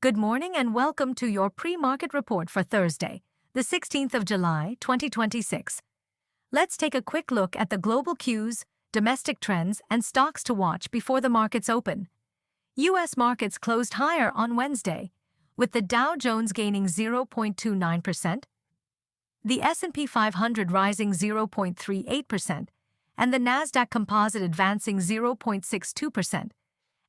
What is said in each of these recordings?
Good morning and welcome to your pre-market report for Thursday, the 16th of July, 2026. Let's take a quick look at the global cues, domestic trends, and stocks to watch before the markets open. U.S. markets closed higher on Wednesday, with the Dow Jones gaining 0.29%, the S&P 500 rising 0.38%, and the Nasdaq Composite advancing 0.62%.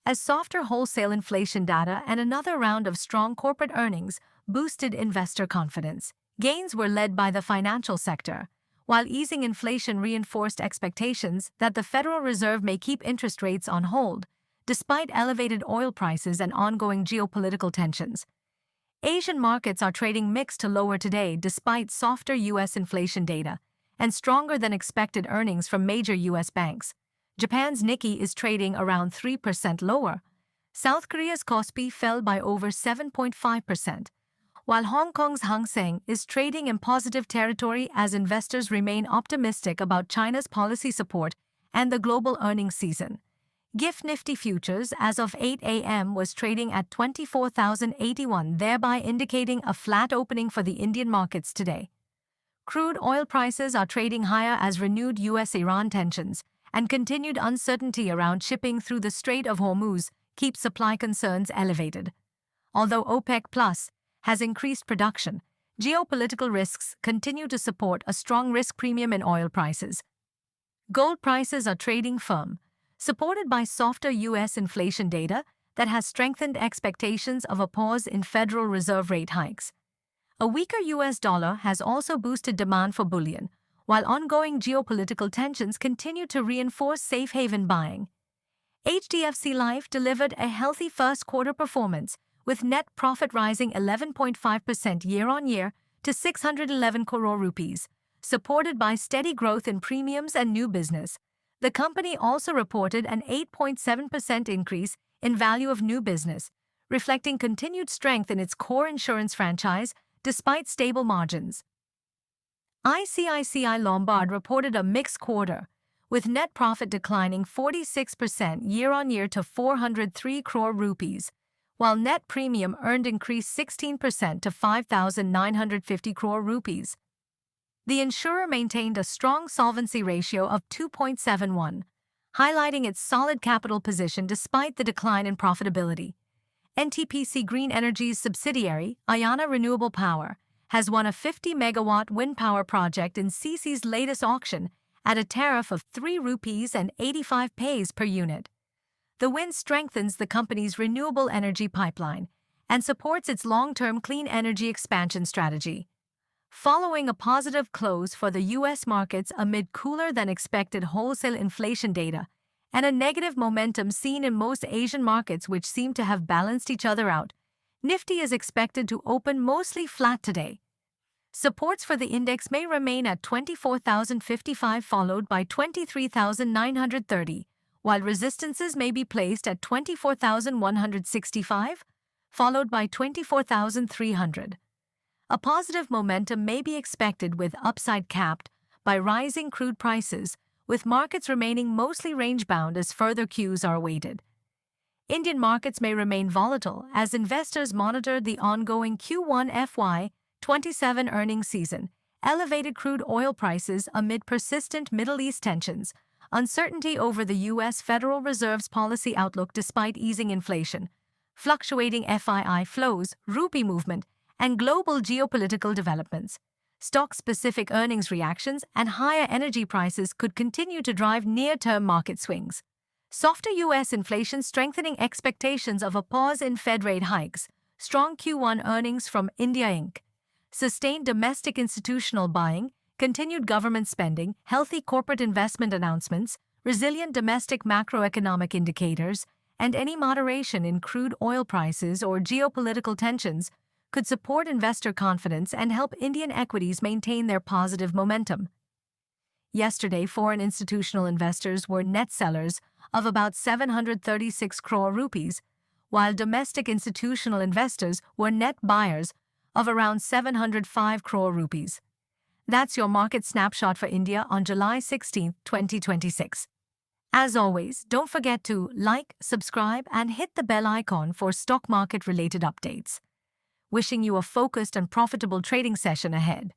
As softer wholesale inflation data and another round of strong corporate earnings boosted investor confidence. Gains were led by the financial sector, while easing inflation reinforced expectations that the Federal Reserve may keep interest rates on hold, despite elevated oil prices and ongoing geopolitical tensions. Asian markets are trading mixed to lower today despite softer U.S. inflation data and stronger than expected earnings from major U.S. banks. Japan's Nikkei is trading around 3% lower. South Korea's Kospi fell by over 7.5%, while Hong Kong's Hang Seng is trading in positive territory as investors remain optimistic about China's policy support and the global earnings season. GIFT Nifty Futures as of 8 a.m. was trading at 24,081, thereby indicating a flat opening for the Indian markets today. Crude oil prices are trading higher as renewed U.S.-Iran tensions and continued uncertainty around shipping through the Strait of Hormuz keep supply concerns elevated. Although OPEC Plus has increased production, geopolitical risks continue to support a strong risk premium in oil prices. Gold prices are trading firm, supported by softer U.S. inflation data that has strengthened expectations of a pause in Federal Reserve rate hikes. A weaker U.S. dollar has also boosted demand for bullion, while ongoing geopolitical tensions continue to reinforce safe haven buying. HDFC Life delivered a healthy first-quarter performance, with net profit rising 11.5% year-on-year to 611 crore rupees, supported by steady growth in premiums and new business. The company also reported an 8.7% increase in value of new business, reflecting continued strength in its core insurance franchise despite stable margins. ICICI Lombard reported a mixed quarter, with net profit declining 46% year-on-year to 403 crore rupees, while net premium earned increased 16% to 5,950 crore rupees. The insurer maintained a strong solvency ratio of 2.71, highlighting its solid capital position despite the decline in profitability. NTPC Green Energy's subsidiary, Ayana Renewable Power, has won a 50-megawatt wind power project in SECI's latest auction at a tariff of 3 rupees and 85 paise per unit. The win strengthens the company's renewable energy pipeline and supports its long-term clean energy expansion strategy. Following a positive close for the U.S. markets amid cooler-than-expected wholesale inflation data and a negative momentum seen in most Asian markets which seem to have balanced each other out, Nifty is expected to open mostly flat today. Supports for the index may remain at 24,055 followed by 23,930, while resistances may be placed at 24,165, followed by 24,300. A positive momentum may be expected with upside capped by rising crude prices, with markets remaining mostly range-bound as further cues are awaited. Indian markets may remain volatile as investors monitor the ongoing Q1 FY 27 earnings season, elevated crude oil prices amid persistent Middle East tensions, uncertainty over the U.S. Federal Reserve's policy outlook despite easing inflation, fluctuating FII flows, rupee movement, and global geopolitical developments. Stock-specific earnings reactions and higher energy prices could continue to drive near-term market swings. Softer U.S. inflation strengthening expectations of a pause in Fed rate hikes, strong Q1 earnings from India Inc., sustained domestic institutional buying, continued government spending, healthy corporate investment announcements, resilient domestic macroeconomic indicators, and any moderation in crude oil prices or geopolitical tensions could support investor confidence and help Indian equities maintain their positive momentum. Yesterday, foreign institutional investors were net sellers of about 736 crore rupees, while domestic institutional investors were net buyers of around 705 crore rupees. That's your market snapshot for India on July 16, 2026. As always, don't forget to like, subscribe, and hit the bell icon for stock market related updates. Wishing you a focused and profitable trading session ahead.